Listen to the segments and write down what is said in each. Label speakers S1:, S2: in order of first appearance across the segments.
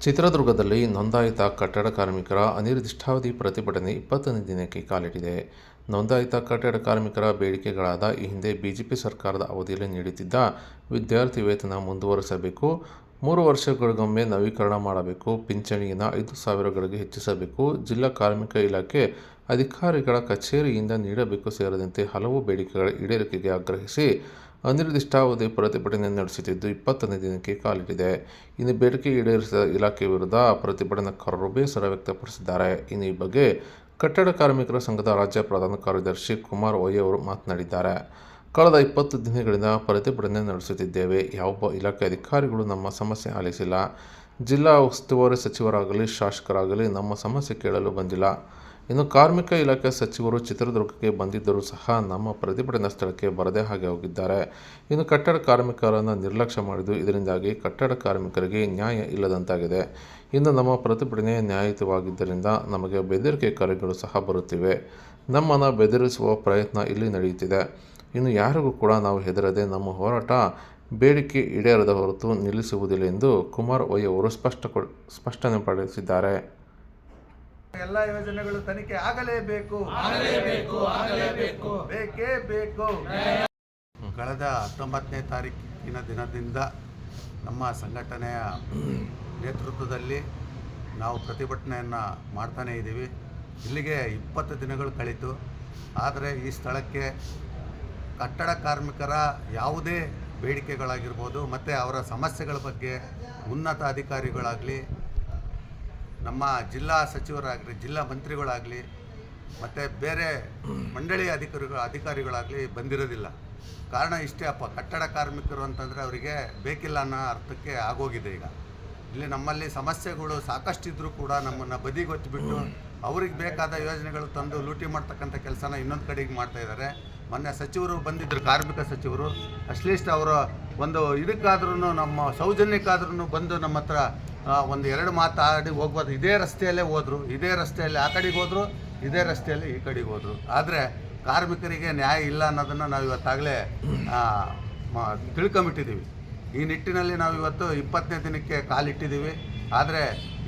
S1: ಚಿತ್ರದುರ್ಗದಲ್ಲಿ ನೋಂದಾಯಿತ ಕಟ್ಟಡ ಕಾರ್ಮಿಕರ ಅನಿರ್ದಿಷ್ಟಾವಧಿ ಪ್ರತಿಭಟನೆ 20ನೇ ದಿನಕ್ಕೆ ಕಾಲಿಟ್ಟಿದೆ. ನೋಂದಾಯಿತ ಕಟ್ಟಡ ಕಾರ್ಮಿಕರ ಬೇಡಿಕೆಗಳಾದ ಈ ಹಿಂದೆ ಬಿಜೆಪಿ ಸರ್ಕಾರದ ಅವಧಿಯಲ್ಲಿ ನೀಡುತ್ತಿದ್ದ ವಿದ್ಯಾರ್ಥಿ ವೇತನ ಮುಂದುವರಿಸಬೇಕು, 3 ವರ್ಷಗಳಿಗೊಮ್ಮೆ ನವೀಕರಣ ಮಾಡಬೇಕು, ಪಿಂಚಣಿಯನ್ನು 5,000ಗಳಿಗೆ ಹೆಚ್ಚಿಸಬೇಕು, ಜಿಲ್ಲಾ ಕಾರ್ಮಿಕ ಇಲಾಖೆ ಅಧಿಕಾರಿಗಳ ಕಚೇರಿಯಿಂದ ನೀಡಬೇಕು ಸೇರಿದಂತೆ ಹಲವು ಬೇಡಿಕೆಗಳ ಈಡೇರಿಕೆಗೆ ಆಗ್ರಹಿಸಿ ಅನಿರ್ದಿಷ್ಟಾವಧಿ ಪ್ರತಿಭಟನೆ ನಡೆಸುತ್ತಿದ್ದು 20ನೇ ದಿನಕ್ಕೆ ಕಾಲಿಟ್ಟಿದೆ. ಇನ್ನು ಬೇಡಿಕೆ ಈಡೇರಿಸಿದ ಇಲಾಖೆ ವಿರುದ್ಧ ಪ್ರತಿಭಟನಾಕಾರರು ಬೇಸರ ವ್ಯಕ್ತಪಡಿಸಿದ್ದಾರೆ. ಇನ್ನು ಈ ಬಗ್ಗೆ ಕಟ್ಟಡ ಕಾರ್ಮಿಕರ ಸಂಘದ ರಾಜ್ಯ ಪ್ರಧಾನ ಕಾರ್ಯದರ್ಶಿ ಕುಮಾರ್ ವೈ ಅವರು ಮಾತನಾಡಿದ್ದಾರೆ. ಕಳೆದ 20 ದಿನಗಳಿಂದ ಪ್ರತಿಭಟನೆ ನಡೆಸುತ್ತಿದ್ದೇವೆ. ಯಾವೊಬ್ಬ ಇಲಾಖೆ ಅಧಿಕಾರಿಗಳು ನಮ್ಮ ಸಮಸ್ಯೆ ಆಲಿಸಿಲ್ಲ. ಜಿಲ್ಲಾ ಉಸ್ತುವಾರಿ ಸಚಿವರಾಗಲಿ ಶಾಸಕರಾಗಲಿ ನಮ್ಮ ಸಮಸ್ಯೆ ಕೇಳಲು ಬಂದಿಲ್ಲ. ಇನ್ನು ಕಾರ್ಮಿಕ ಇಲಾಖೆ ಸಚಿವರು ಚಿತ್ರದುರ್ಗಕ್ಕೆ ಬಂದಿದ್ದರೂ ಸಹ ನಮ್ಮ ಪ್ರತಿಭಟನಾ ಸ್ಥಳಕ್ಕೆ ಬರದೇ ಹಾಗೆ ಹೋಗಿದ್ದಾರೆ. ಇನ್ನು ಕಟ್ಟಡ ಕಾರ್ಮಿಕರನ್ನು ನಿರ್ಲಕ್ಷ್ಯ ಮಾಡಿದ್ದು ಇದರಿಂದಾಗಿ ಕಟ್ಟಡ ಕಾರ್ಮಿಕರಿಗೆ ನ್ಯಾಯ ಇಲ್ಲದಂತಾಗಿದೆ. ಇನ್ನು ನಮ್ಮ ಪ್ರತಿಭಟನೆ ನ್ಯಾಯಯುತವಾಗಿದ್ದರಿಂದ ನಮಗೆ ಬೆದರಿಕೆ ಕರೆಗಳು ಸಹ ಬರುತ್ತಿವೆ. ನಮ್ಮನ್ನು ಬೆದರಿಸುವ ಪ್ರಯತ್ನ ಇಲ್ಲಿ ನಡೆಯುತ್ತಿದೆ. ಇನ್ನು ಯಾರಿಗೂ ಕೂಡ ನಾವು ಹೆದರದೆ ನಮ್ಮ ಹೋರಾಟ ಬೇಡಿಕೆ ಈಡೇರದ ಹೊರತು ನಿಲ್ಲಿಸುವುದಿಲ್ಲ ಎಂದು ಕುಮಾರ್ ವೈ ಅವರು ಸ್ಪಷ್ಟನೆಪಡಿಸಿದ್ದಾರೆ.
S2: ಎಲ್ಲ ಯೋಜನೆಗಳು ತನಿಖೆ ಆಗಲೇಬೇಕು, ಬೇಕೇ ಬೇಕು. ಕಳೆದ 19ನೇ ತಾರೀಕಿನ ದಿನದಿಂದ ನಮ್ಮ ಸಂಘಟನೆಯ ನೇತೃತ್ವದಲ್ಲಿ ನಾವು ಪ್ರತಿಭಟನೆಯನ್ನು ಮಾಡ್ತಾನೇ ಇದ್ದೀವಿ. ಇಲ್ಲಿಗೆ 20 ದಿನಗಳು ಕಳೀತು. ಆದರೆ ಈ ಸ್ಥಳಕ್ಕೆ ಕಟ್ಟಡ ಕಾರ್ಮಿಕರ ಯಾವುದೇ ಬೇಡಿಕೆಗಳಾಗಿರ್ಬೋದು ಮತ್ತು ಅವರ ಸಮಸ್ಯೆಗಳ ಬಗ್ಗೆ ಉನ್ನತ ಅಧಿಕಾರಿಗಳಾಗಲಿ, ನಮ್ಮ ಜಿಲ್ಲಾ ಸಚಿವರಾಗಲಿ, ಜಿಲ್ಲಾ ಮಂತ್ರಿಗಳಾಗಲಿ ಮತ್ತು ಬೇರೆ ಮಂಡಳಿ ಅಧಿಕಾರಿಗಳಾಗಲಿ ಬಂದಿರೋದಿಲ್ಲ. ಕಾರಣ ಇಷ್ಟೇ ಅಪ್ಪ, ಕಟ್ಟಡ ಕಾರ್ಮಿಕರು ಅಂತಂದರೆ ಅವರಿಗೆ ಬೇಕಿಲ್ಲ ಅನ್ನೋ ಅರ್ಥಕ್ಕೆ ಆಗೋಗಿದೆ. ಈಗ ಇಲ್ಲಿ ನಮ್ಮಲ್ಲಿ ಸಮಸ್ಯೆಗಳು ಸಾಕಷ್ಟಿದ್ರೂ ಕೂಡ ನಮ್ಮನ್ನು ಬದಿಗೊತ್ತಿಬಿಟ್ಟು ಅವ್ರಿಗೆ ಬೇಕಾದ ಯೋಜನೆಗಳು ತಂದು ಲೂಟಿ ಮಾಡ್ತಕ್ಕಂಥ ಕೆಲಸನ ಇನ್ನೊಂದು ಕಡೆಗೆ ಮಾಡ್ತಾಯಿದ್ದಾರೆ. ಮೊನ್ನೆ ಸಚಿವರು ಬಂದಿದ್ದರು, ಕಾರ್ಮಿಕ ಸಚಿವರು. ಅಟ್ಲೀಸ್ಟ್ ಅವರು ಒಂದು ಇದಕ್ಕಾದ್ರೂ ನಮ್ಮ ಸೌಜನ್ಯಕ್ಕಾದ್ರೂ ಬಂದು ನಮ್ಮ ಹತ್ರ ಒಂದು 2 ಮಾತಾಡಿ ಹೋಗ್ಬೋದು. ಇದೇ ರಸ್ತೆಯಲ್ಲೇ ಹೋದರು, ಇದೇ ರಸ್ತೆಯಲ್ಲಿ ಆ ಕಡೆಗೆ ಹೋದರು, ಇದೇ ರಸ್ತೆಯಲ್ಲಿ ಈ ಕಡೆಗೆ ಹೋದರು. ಆದರೆ ಕಾರ್ಮಿಕರಿಗೆ ನ್ಯಾಯ ಇಲ್ಲ ಅನ್ನೋದನ್ನು ನಾವು ಇವತ್ತಾಗಲೇ ತಿಳ್ಕೊಂಬಿಟ್ಟಿದ್ದೀವಿ. ಈ ನಿಟ್ಟಿನಲ್ಲಿ ನಾವು ಇವತ್ತು 20ನೇ ದಿನಕ್ಕೆ ಕಾಲಿಟ್ಟಿದ್ದೀವಿ. ಆದರೆ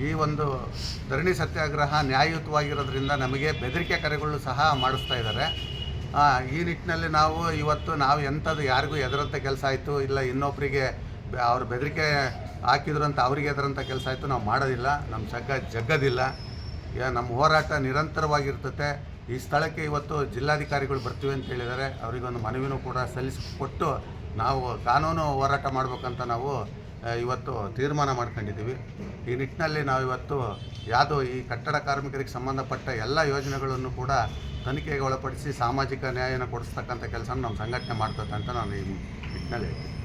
S2: ಈ ಒಂದು ಧರಣಿ ಸತ್ಯಾಗ್ರಹ ನ್ಯಾಯಯುತವಾಗಿರೋದ್ರಿಂದ ನಮಗೆ ಬೆದರಿಕೆ ಕರೆಗಳು ಸಹ ಮಾಡಿಸ್ತಾ ಇದ್ದಾರೆ. ಈ ನಿಟ್ಟಿನಲ್ಲಿ ನಾವು ಎಂಥದ್ದು ಯಾರಿಗೂ ಹೆದರಂಥ ಕೆಲಸ ಆಯಿತು ಇಲ್ಲ, ಇನ್ನೊಬ್ಬರಿಗೆ ಅವ್ರ ಬೆದರಿಕೆ ಹಾಕಿದ್ರು ಅಂತ ಅವ್ರಿಗೆ ಹೆದರಂಥ ಕೆಲಸ ಆಯಿತು ನಾವು ಮಾಡೋದಿಲ್ಲ. ನಮ್ಮ ಜಗ್ಗದಿಲ್ಲ. ನಮ್ಮ ಹೋರಾಟ ನಿರಂತರವಾಗಿರ್ತದೆ. ಈ ಸ್ಥಳಕ್ಕೆ ಇವತ್ತು ಜಿಲ್ಲಾಧಿಕಾರಿಗಳು ಬರ್ತೀವಿ ಅಂತ ಹೇಳಿದ್ದಾರೆ. ಅವರಿಗೊಂದು ಮನವಿನೂ ಕೂಡ ಸಲ್ಲಿಸಿಕೊಟ್ಟು ನಾವು ಕಾನೂನು ಹೋರಾಟ ಮಾಡಬೇಕಂತ ನಾವು ಇವತ್ತು ತೀರ್ಮಾನ ಮಾಡ್ಕೊಂಡಿದ್ದೀವಿ. ಈ ನಿಟ್ಟಿನಲ್ಲಿ ನಾವು ಇವತ್ತು ಈ ಕಟ್ಟಡ ಕಾರ್ಮಿಕರಿಗೆ ಸಂಬಂಧಪಟ್ಟ ಎಲ್ಲ ಯೋಜನೆಗಳನ್ನು ಕೂಡ ತನಿಖೆಗೆ ಒಳಪಡಿಸಿ ಸಾಮಾಜಿಕ ನ್ಯಾಯನ ಕೊಡಿಸ್ತಕ್ಕಂಥ ಕೆಲಸ ನಮ್ಮ ಸಂಘಟನೆ ಮಾಡ್ತದೆ ಅಂತ ನಾನು ಈ ನಿಟ್ಟಿನಲ್ಲಿ ಹೇಳ್ತೀನಿ.